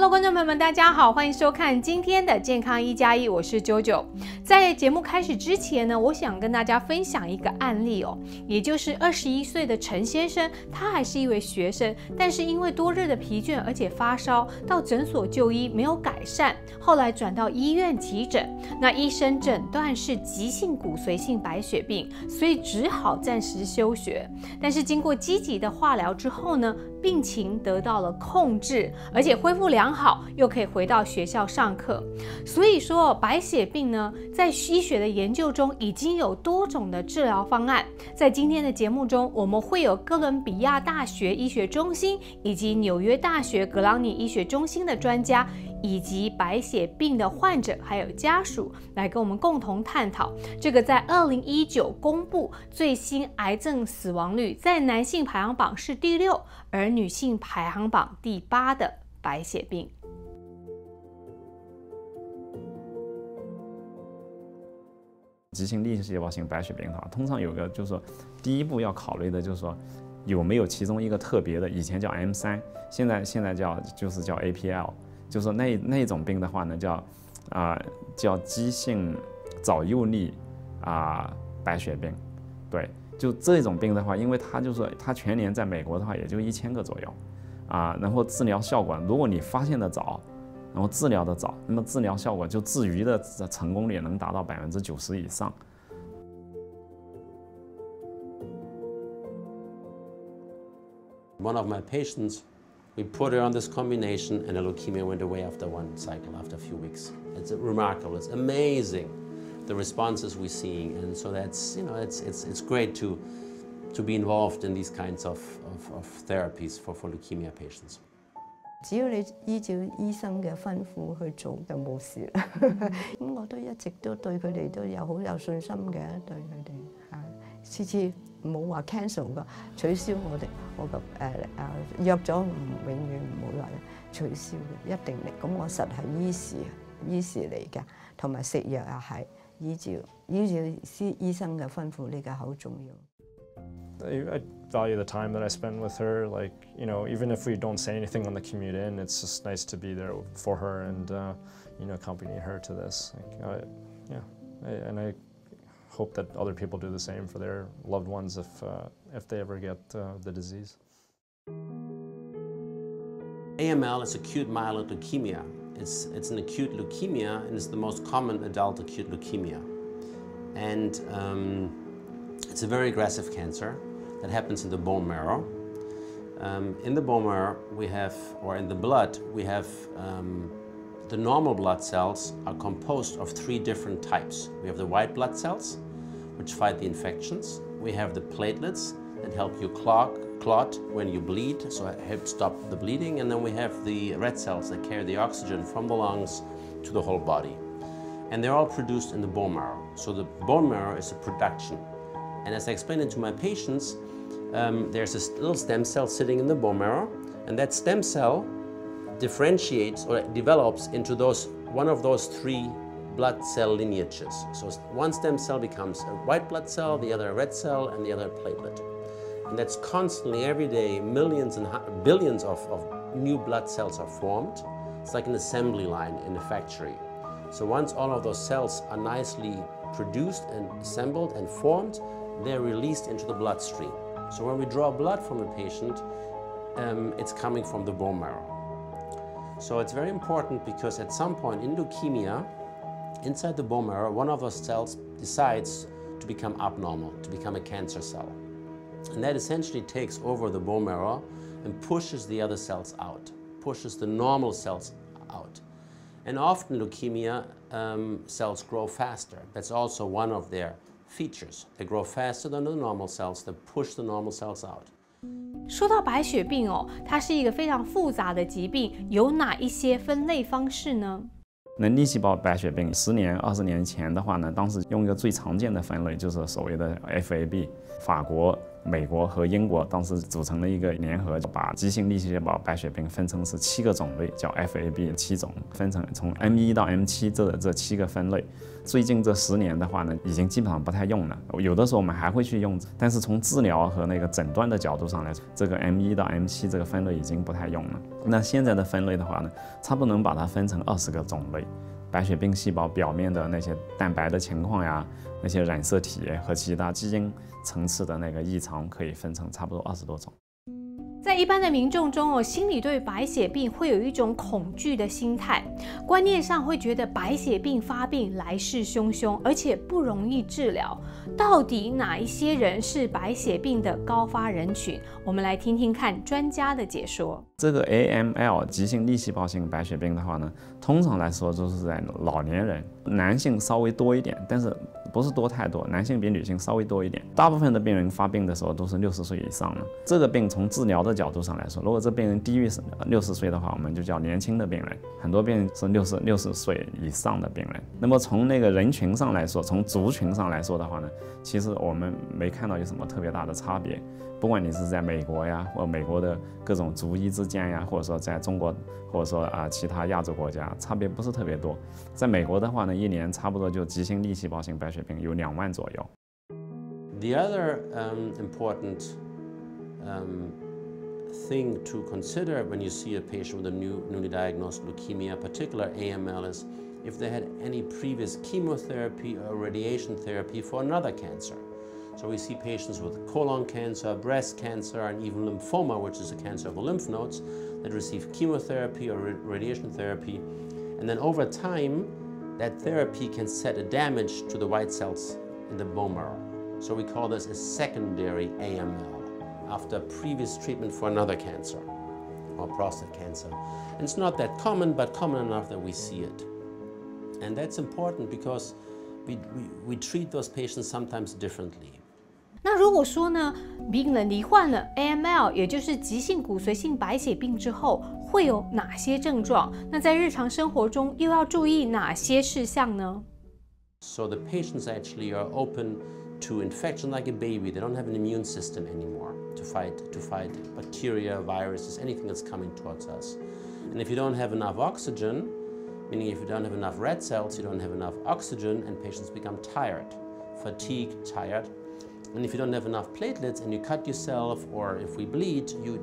Hello， 观众朋友们，大家好，欢迎收看今天的健康1+1，我是 Jojo。在节目开始之前呢，我想跟大家分享一个案例哦，也就是21岁的陈先生，他还是一位学生，但是因为多日的疲倦，而且发烧，到诊所就医没有改善，后来转到医院急诊，那医生诊断是急性骨髓性白血病，所以只好暂时休学。但是经过积极的化疗之后呢，病情得到了控制，而且恢复良好，又可以回到学校上课。所以说，白血病呢，在医学的研究中已经有多种的治疗方案。在今天的节目中，我们会有哥伦比亚大学医学中心以及纽约大学格朗尼医学中心的专家，以及白血病的患者还有家属来跟我们共同探讨这个在2019公布最新癌症死亡率在男性排行榜是第6，而女性排行榜第8的白血病。急性粒细胞性白血病的话，通常有个就是说，第一步要考虑的就是说，有没有其中一个特别的，以前叫 M3， 现在叫 APL， 就是说那种病的话呢，叫急性早幼粒白血病，对，就这种病的话，因为它就是说它全年在美国的话也就1000个左右，然后治疗效果，如果你发现的早，然后治疗的早，那么治疗效果就治愈的成功率能达到90%以上。One of my patients, we put her on this combination, and the leukemia went away after one cycle, after a few weeks. It's remarkable. It's amazing, the responses we're seeing, and so that's it's great to be involved in these kinds of therapies for leukemia patients. 只要你依照醫生嘅吩咐去做就冇事啦。咁我都一直都對佢哋都好有信心嘅，對佢哋次次冇話 cancel 噶，取消我個約咗永遠唔會話取消嘅，一定嚟。咁我實係醫事嚟㗎，同埋食藥又係依照醫生嘅吩咐，呢個好重要。I value the time that I spend with her. Like, even if we don't say anything on the commute in, it's just nice to be there for her and, accompany her to this. And I hope that other people do the same for their loved ones if they ever get the disease. AML is acute myeloid leukemia. It's an acute leukemia, and it's the most common adult acute leukemia. And it's a very aggressive cancer that happens in the bone marrow. In the bone marrow we have, or in the blood, we have the normal blood cells are composed of 3 different types. We have the white blood cells, which fight the infections. We have the platelets that help you clot when you bleed, so help stop the bleeding. And then we have the red cells that carry the oxygen from the lungs to the whole body. And they're all produced in the bone marrow. So the bone marrow is a production. And as I explained it to my patients, there's a little stem cell sitting in the bone marrow, and that stem cell differentiates or develops into one of those 3 blood cell lineages. So one stem cell becomes a white blood cell, the other a red cell, and the other a platelet. And that's constantly, every day, millions and billions of new blood cells are formed. It's like an assembly line in a factory. So once all of those cells are nicely produced and assembled and formed, they're released into the bloodstream. So when we draw blood from a patient, it's coming from the bone marrow. So it's very important because at some point in leukemia, inside the bone marrow, one of those cells decides to become abnormal, to become a cancer cell. And that essentially takes over the bone marrow and pushes the other cells out, pushes the normal cells out. And often leukemia cells grow faster. That's also one of their features. They grow faster than the normal cells that push the normal cells out. 说到白血病哦，它是一个非常复杂的疾病，有哪一些分类方式呢？那粒细胞白血病10年、20年前的话呢，当时用一个最常见的分类就是所谓的 FAB， 法国美国和英国当时组成了一个联合，把急性粒细胞白血病分成是7个种类，叫 FAB 7种，分成从 M1 到 M7这7个分类。最近这10年的话呢，已经基本上不太用了，有的时候我们还会去用，但是从治疗和那个诊断的角度上来说，这个 M1 到 M7这个分类已经不太用了。那现在的分类的话呢，差不多能把它分成20个种类。白血病细胞表面的那些蛋白的情况呀，那些染色体和其他基因层次的那个异常，可以分成差不多20多种。在一般的民众中心里对白血病会有一种恐惧的心态，观念上会觉得白血病发病来势汹汹，而且不容易治疗。到底哪一些人是白血病的高发人群？我们来听听看专家的解说。这个 AML 急性粒细胞性白血病的话呢，通常来说都是在老年人，男性稍微多一点，但是不是多太多，男性比女性稍微多一点。大部分的病人发病的时候都是60岁以上了。这个病从治疗的角度上来说，如果这病人低于60岁的话，我们就叫年轻的病人。很多病人是60岁以上的病人。那么从那个人群上来说，从族群上来说的话呢，其实我们没看到有什么特别大的差别。不管你是在美国呀，或美国的各种族裔之间呀，或者说在中国，或者说其他亚洲国家，差别不是特别多。在美国的话呢，一年差不多就急性粒细胞性白血病有2万左右。The other important thing to consider when you see a patient with a newly diagnosed leukemia, particular AML, is if they had any previous chemotherapy or radiation therapy for another cancer. So we see patients with colon cancer, breast cancer, and even lymphoma, which is a cancer of the lymph nodes, that receive chemotherapy or radiation therapy. And then over time, that therapy can set a damage to the white cells in the bone marrow. So we call this a secondary AML after previous treatment for another cancer or prostate cancer. And it's not that common, but common enough that we see it. And that's important because we treat those patients sometimes differently. 那如果说呢，病人罹患了 AML， 也就是急性骨髓性白血病之后，会有哪些症状？那在日常生活中又要注意哪些事项呢？ So the patients actually are open to infection like a baby. They don't have an immune system anymore to fight bacteria, viruses, anything that's coming towards us. And if you don't have enough oxygen, meaning if you don't have enough red cells, you don't have enough oxygen, and patients become tired, fatigued, tired. And if you don't have enough platelets and you cut yourself, or if we bleed, you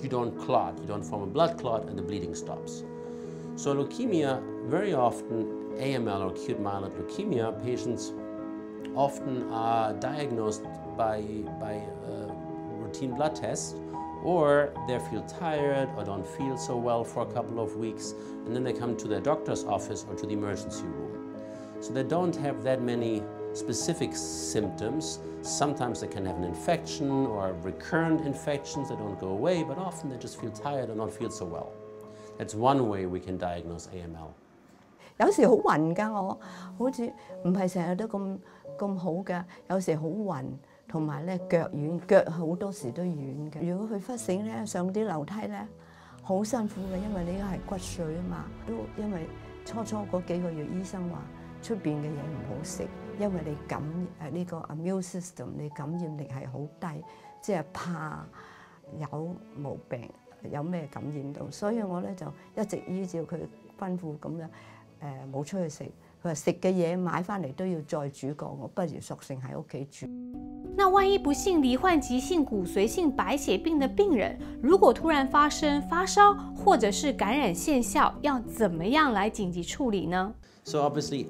don't clot, you don't form a blood clot, and the bleeding stops. So leukemia, very often AML or acute myeloid leukemia patients often are diagnosed by routine blood tests, or they feel tired or don't feel so well for a couple of weeks, and then they come to their doctor's office or to the emergency room. So they don't have that many specific symptoms. Sometimes they can have an infection or recurrent infections that don't go away, but often they just feel tired and don't feel so well. That's one way we can diagnose AML. 有時好暈㗎，我好似唔係成日都咁好㗎，有時好暈，同埋咧腳軟，腳好多時都軟嘅。如果佢忽醒咧，上啲樓梯咧，好辛苦嘅，因為呢個係骨髓啊嘛。都因為初嗰幾個月，醫生話出邊嘅嘢唔好食，因為你呢個 immune system 你感染力係好低，即係怕有毛病，有咩感染到，所以我咧就一直依照佢吩咐咁樣。冇出去食，佢話食嘅嘢買翻嚟都要再煮過，我不如索性喺屋企煮。那萬一不幸罹患急性骨髓性白血病的病人，如果突然發生發燒或者是感染現象，要怎麼樣來緊急處理呢？ So obviously,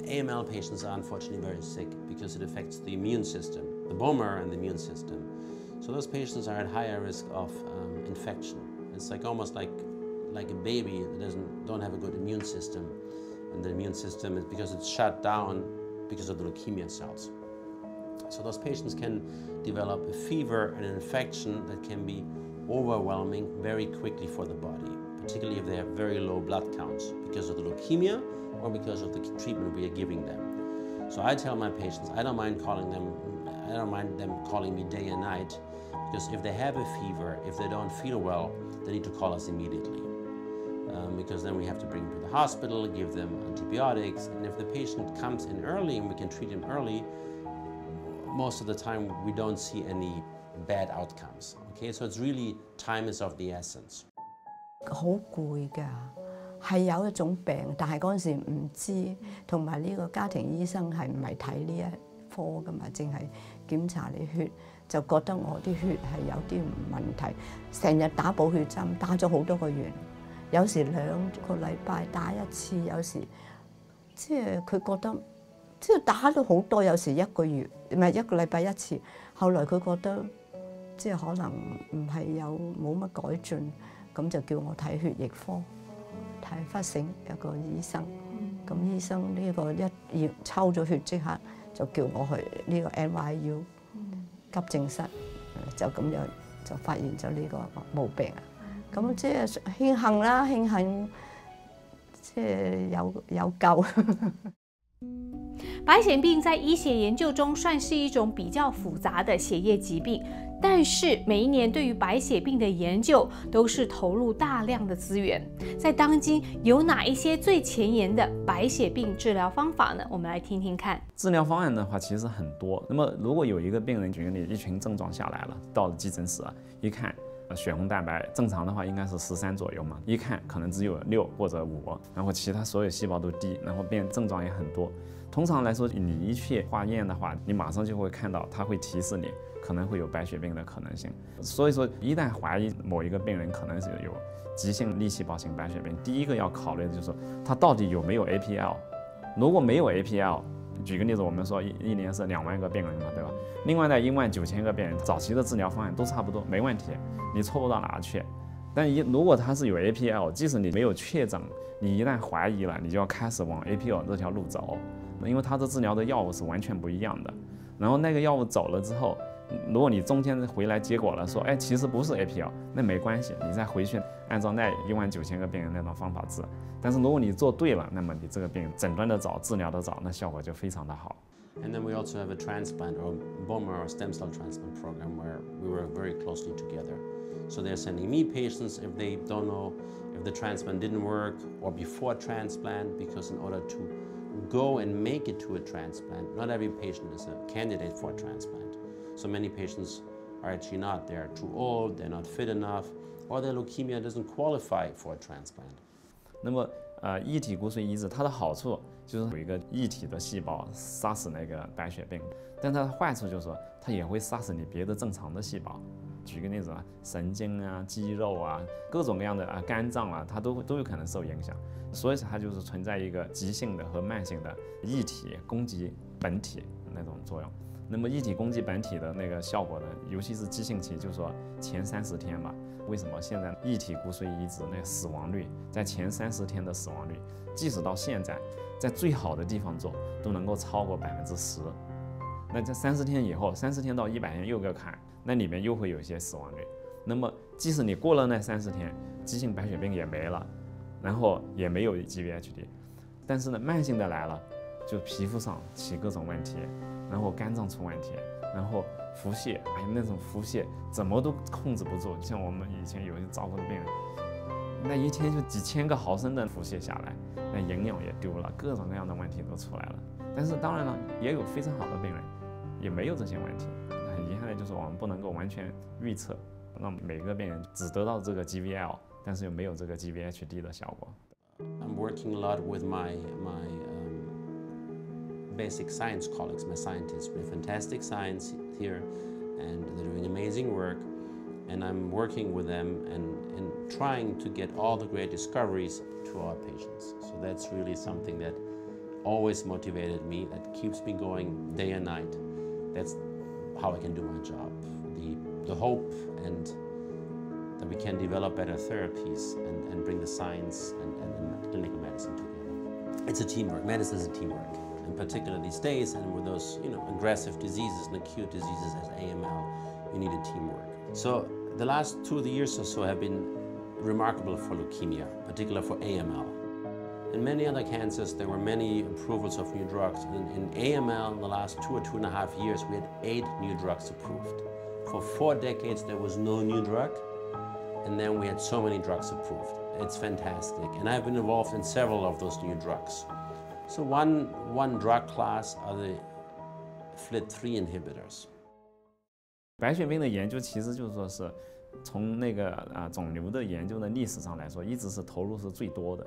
AML patients are unfortunately very sick because it affects the immune system, the bone marrow and the immune system. So those patients are at higher risk of infection. It's like almost like a baby that don't have a good immune system. And the immune system is because it's shut down because of the leukemia cells. So those patients can develop a fever and an infection that can be overwhelming very quickly for the body, particularly if they have very low blood counts because of the leukemia or because of the treatment we are giving them. So I tell my patients, I don't mind them calling me day and night, because if they have a fever, if they don't feel well, they need to call us immediately. Because then we have to bring them to the hospital, give them antibiotics, and if the patient comes in early and we can treat him early, most of the time we don't see any bad outcomes. Okay, so it's really time is of the essence. 好攰㗎，係有一種病，但係嗰陣時唔知，同埋呢個家庭醫生係唔係睇呢一科㗎嘛，淨係檢查你血，就覺得我啲血係有啲問題，成日打補血針，打咗好多個月，有時2個禮拜打一次，有時即係佢覺得即係打咗好多，有時1個月唔係1個禮拜1次，後來佢覺得即係可能唔係冇乜改進。咁就叫我睇血液科，睇忽省一個醫生。咁醫生呢個一抽咗血即刻就叫我去呢個 NYU 急症室，就咁樣就發現咗呢個毛病啊。咁即係慶幸啦，慶幸即係有救。白血病在醫學研究中算是一種比較複雜的血液疾病，但是每一年對於白血病的研究都是投入大量的資源。在當今有哪一些最前沿的白血病治療方法呢？我們來聽聽看。治療方案的話其實很多。那麼如果有一個病人，舉個例，一群症狀下來了，到了急診室一看，血紅蛋白正常的話應該是13左右嘛，一看可能只有6或者5，然後其他所有細胞都低，然後症狀也很多。通常來說，你一去化驗的話，你馬上就會看到，它會提示你可能會有白血病的可能性。所以說，一旦懷疑某一個病人可能是有急性粒細胞性白血病，第一個要考慮的就是說，他到底有沒有 APL。如果沒有 APL，舉個例子，我們說一年是2萬個病人嘛，對吧？另外呢，19000個病人，早期的治療方案都差不多，沒問題，你錯不到哪去。但如果他是有 APL，即使你沒有確診，你一旦懷疑了，你就要開始往 APL 這條路走。因為它的治療的藥物是完全不一樣的，然後那個藥物走了之後，如果你中間回來結果了說，哎，其實不是 APL，那沒關係，你再回去按照那19000個病人那種方法治。但是如果你做對了，那麼你這個病診斷得早，治療得早，那效果就非常的好。And then we also have a transplant or bone marrow stem cell transplant program where we work very closely together. So they're sending me patients if they don't know if the transplant didn't work or before transplant, because in order to go and make it to a transplant, not every patient is a candidate for a transplant. So many patients are actually not. They're too old, they're not fit enough, or their leukemia doesn't qualify for a transplant. 那么异体骨髓移植它的好处就是有一个异体的细胞杀死那个白血病，但它的坏处就是说它也会杀死你别的正常的细胞。举个例子神经啊、肌肉啊、各种各样的肝脏啊，它都有可能受影响。所以它就是存在一个急性的和慢性的异体攻击本体那种作用。那么异体攻击本体的那个效果呢，尤其是急性期，就是说前30天吧。为什么现在异体骨髓移植那个死亡率在前30天的死亡率，即使到现在，在最好的地方做都能够超过10%。那在30天以后，30天到100天又个坎，那里面又会有一些死亡率。那么即使你过了那30天，急性白血病也没了。然后也没有 GVHD， 但是呢，慢性的来了，就皮肤上起各种问题，然后肝脏出问题，然后腹泻，哎呀，那种腹泻怎么都控制不住。像我们以前有些照顾的病人，那一天就几千个毫升的腹泻下来，那营养也丢了，各种各样的问题都出来了。但是当然了，也有非常好的病人，也没有这些问题。很遗憾的就是我们不能够完全预测，让每个病人只得到这个 GVL。但是又没有这个 GVHD 的效果。I'm working a lot with my basic science colleagues, my scientists. We have fantastic science here, and they're doing amazing work. And I'm working with them and trying to get all the great discoveries to our patients. So that's really something that always motivated me, that keeps me going day and night. That's how I can do my job. The hope and that we can develop better therapies and bring the science and clinical medicine together. It's a teamwork. Medicine is a teamwork. In particular these days, and with those aggressive diseases and acute diseases as AML, you need a teamwork. So the last 2 years or so have been remarkable for leukemia, particularly for AML. In many other cancers, there were many approvals of new drugs. In AML, in the last 2 or 2.5 years, we had 8 new drugs approved. For 4 decades, there was no new drug. And then we had so many drugs approved. It's fantastic. And I've been involved in several of those new drugs. So one drug class are the FLT3 inhibitors. 白血病的研究其实就是说是从那个肿瘤的研究的历史上来说，一直是投入是最多的。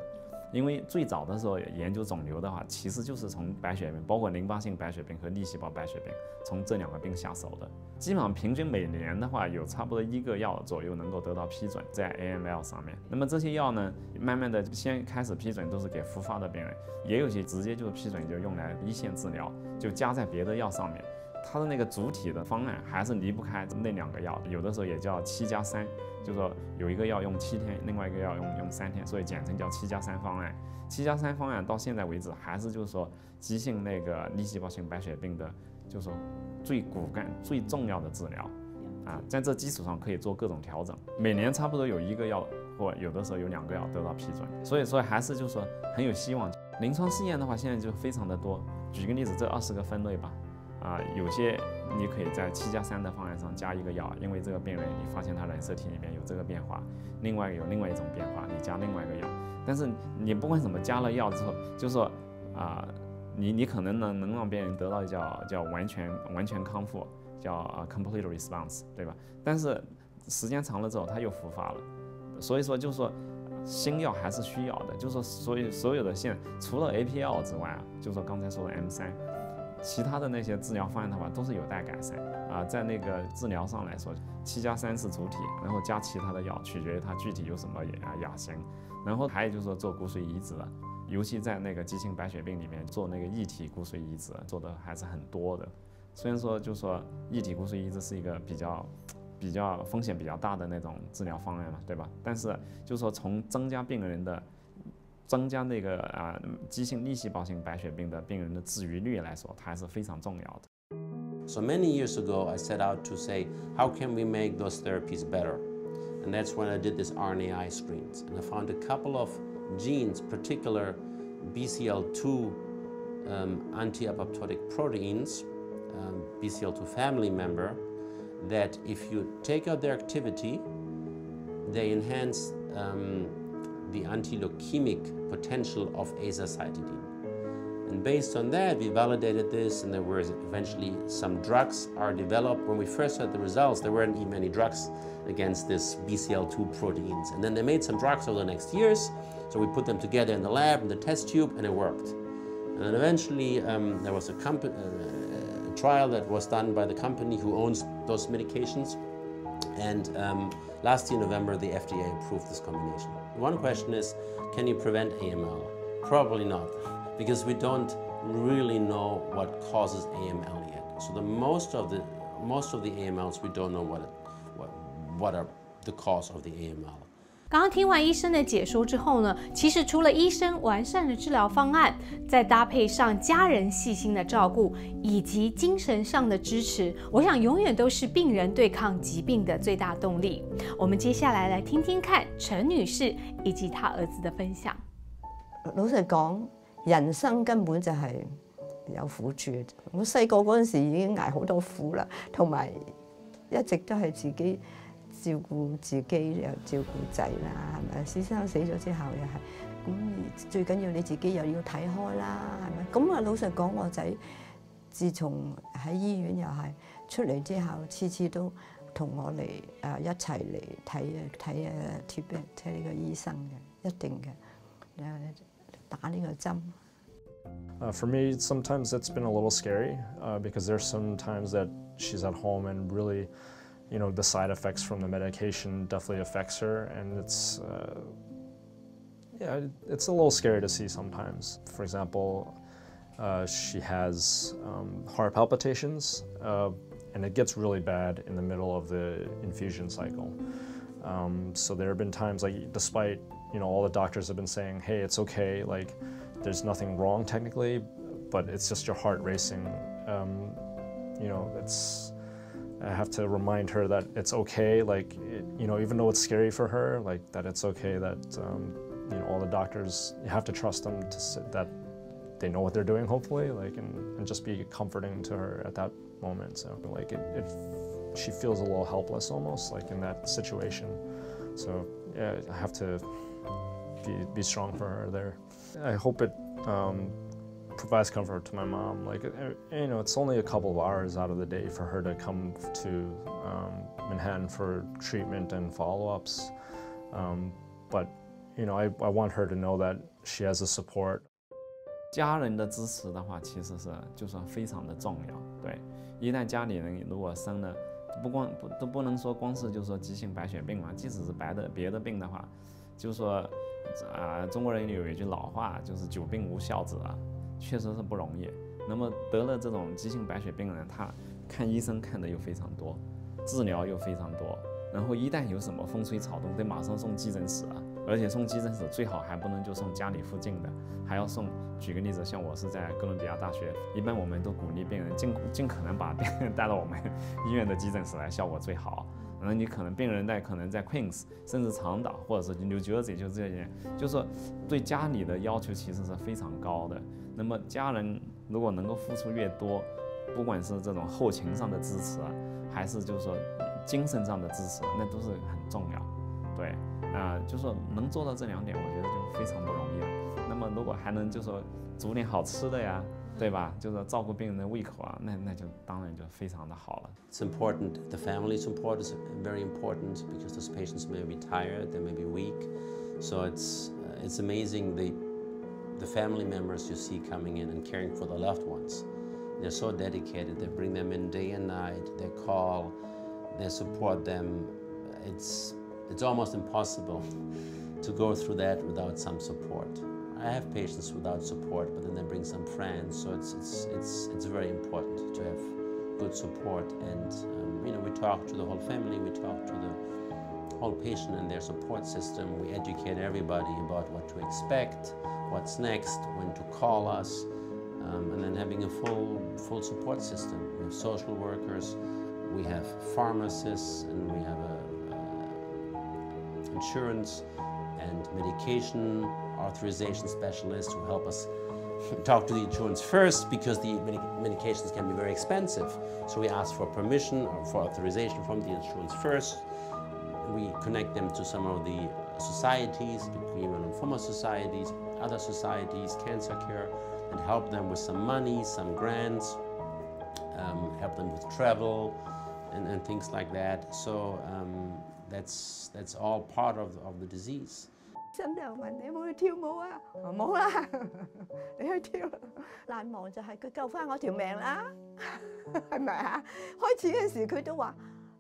因为最早的时候研究肿瘤的话，其实就是从白血病，包括淋巴性白血病和粒细胞白血病，从这2个病下手的。基本上平均每年的话，有差不多1个药左右能够得到批准在 AML 上面。那么这些药呢，慢慢的先开始批准都是给复发的病人，也有些直接就批准就用来一线治疗，就加在别的药上面。它的那个主体的方案还是离不开那2个药，有的时候也叫7+3，就是说有一个药用7天，另外一个药用3天，所以简称叫7+3方案。7+3方案到现在为止还是就是说急性那个粒细胞性白血病的，就是说最骨干最重要的治疗在这基础上可以做各种调整，每年差不多有1个药或有的时候有2个药得到批准，所以还是就是说很有希望。临床试验的话现在就非常的多，举个例子，这20个分类吧。有些你可以在7+3的方案上加1个药，因为这个病人你发现他染色体里面有这个变化，另外有另外一种变化，你加另外一个药。但是你不管怎么加了药之后，就是说你可能能让别人得到叫完全康复，叫complete response， 对吧？但是时间长了之后他又复发了，所以说就是说新药还是需要的，就是说所有的现除了 APL 之外就是说刚才说的 M3。其他的那些治疗方案的话都是有待改善在那个治疗上来说，7+3是主体，然后加其他的药，取决于它具体有什么亚型。然后还有就是说做骨髓移植的，尤其在那个急性白血病里面做那个异体骨髓移植做的还是很多的。虽然说就是说异体骨髓移植是一个比较风险比较大的那种治疗方案嘛，对吧？但是就是说从增加那个急性粒细胞性白血病的病人的治愈率来说，它还是非常重要的。So many years ago, I set out to say, how can we make those therapies better? And that's when I did this RNAi screens. And I found a couple of genes, particular BCL2 anti-apoptotic proteins, BCL2 family member, that if you take out their activity, they enhance the anti-leukemic potential of azacitidine. And based on that, we validated this, and there were eventually some drugs are developed. When we first had the results, there weren't even any drugs against this BCL2 proteins. And then they made some drugs over the next years, so we put them together in the lab, in the test tube, and it worked. And then eventually, there was a trial that was done by the company who owns those medications. And last year, November, the FDA approved this combination. One question is, can you prevent AML? Probably not, because we don't really know what causes AML yet. So most of the AMLs, we don't know what are the cause of the AML. 刚刚听完医生的解说之后呢，其实除了医生完善的治疗方案，再搭配上家人细心的照顾以及精神上的支持，我想永远都是病人对抗疾病的最大动力。我们接下来听听看陈女士以及她儿子的分享。老實講，人生根本就係有苦處。我細個嗰陣時已經捱好多苦啦，同埋一直都係自己照顧自己又照顧仔啦，係咪？先生死咗之後又係咁，最緊要你自己又要睇開啦，係咪？咁老實講，我仔自從喺醫院又係出嚟之後，次次都同我嚟一齊嚟睇呢個醫生嘅，一定嘅打呢個針。For me, sometimes it's been a little scary because there's some times that she's at home and really, the side effects from the medication definitely affects her, and it's a little scary to see sometimes. For example, she has heart palpitations, and it gets really bad in the middle of the infusion cycle. So there have been times, like, despite all the doctors have been saying, hey, it's okay, like, there's nothing wrong technically, but it's just your heart racing. I have to remind her that it's okay, like, even though it's scary for her, like, that it's okay, that, all the doctors, you have to trust them that they know what they're doing, hopefully, like, and just be comforting to her at that moment. So, like, she feels a little helpless almost, like, in that situation. So, yeah, I have to be strong for her there. I hope it provides comfort to my mom. Like, you know, it's only a couple of hours out of the day for her to come to Manhattan for treatment and follow-ups. But, you know, I want her to know that she has a support. 家人的支持的话，其实是就说非常的重要。对，一旦家里人如果生了，都不能说光是就是说急性白血病嘛，即使是别的病的话，就是说中国人有一句老话，就是久病无孝子啊，确实是不容易。那么得了这种急性白血病呢，他看医生看的又非常多，治疗又非常多，然后一旦有什么风吹草动，得马上送急诊室啊。而且送急诊室最好还不能就送家里附近的，还要送。举个例子，像我是在哥伦比亚大学，一般我们都鼓励病人尽可能把病人带到我们医院的急诊室来，效果最好。然后你可能病人可能在 Queens， 甚至长岛或者是 New Jersey， 就这些，就是说对家里的要求其实是非常高的。那么家人如果能够付出越多，不管是这种后勤上的支持啊，还是就是说精神上的支持，那都是很重要。对。就是说能做到这2点，我觉得就非常不容易了。那么如果还能就是说煮点好吃的呀，对吧？就是说照顾病人的胃口啊，那就当然就非常的好了。It's important. The family support is very important because those patients may be tired, they may be weak. So it's amazing the family members you see coming in and caring for the loved ones. They're so dedicated. They bring them in day and night. They call, they support them. It's almost impossible to go through that without some support. I have patients without support, but then they bring some friends, so it's very important to have good support. And you know, we talk to the whole family, we talk to the whole patient and their support system. We educate everybody about what to expect, what's next, when to call us, and then having a full support system. We have social workers, we have pharmacists, and we have insurance and medication authorization specialists who help us talk to the insurance first, because the medications can be very expensive. So we ask for permission or for authorization from the insurance first. We connect them to some of the societies, between lymphoma societies, other societies, cancer care, and help them with some money, some grants, help them with travel and things like that. So that's all part of the disease. 真係問你有冇去跳舞啊？冇啦，你去跳。難忘就係佢救翻我條命啦，係咪啊？開始嘅時佢都話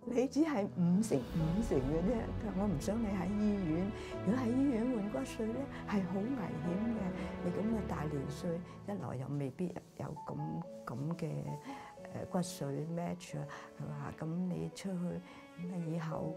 你只係50%嘅啫，佢話我唔想你喺醫院，如果喺醫院換骨髓咧係好危險嘅，你咁嘅大年歲，一來又未必有咁嘅骨髓 match 啊，係嘛？咁你出去咁以後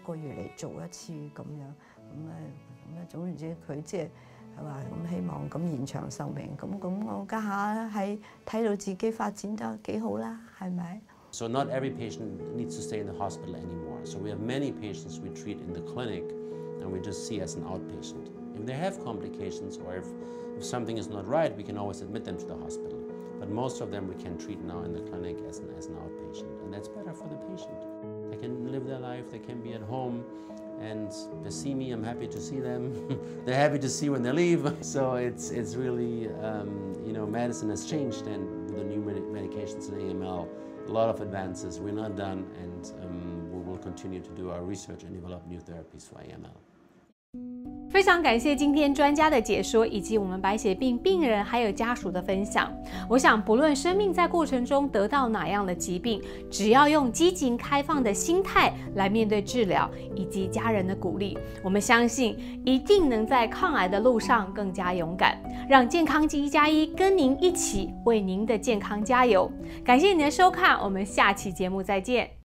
個月嚟做一次咁樣，咁總言之佢即係話咁希望咁延長壽命，咁我家下係睇到自己發展得幾好啦，係咪？ So not every patient needs to stay in the hospital anymore. So we have many patients we treat in the clinic and we just see as an outpatient. If they have complications or if something is not right, we can always admit them to the hospital. But most of them we can treat now in the clinic as an outpatient, and that's better for the patient. They can live their life, they can be at home, and they see me, I'm happy to see them. They're happy to see when they leave. So it's really, you know, medicine has changed, and with the new medications in AML, a lot of advances. We're not done, and we will continue to do our research and develop new therapies for AML. 非常感谢今天专家的解说，以及我们白血病病人还有家属的分享。我想，不论生命在过程中得到哪样的疾病，只要用积极开放的心态来面对治疗，以及家人的鼓励，我们相信一定能在抗癌的路上更加勇敢。让健康1+1跟您一起为您的健康加油。感谢您的收看，我们下期节目再见。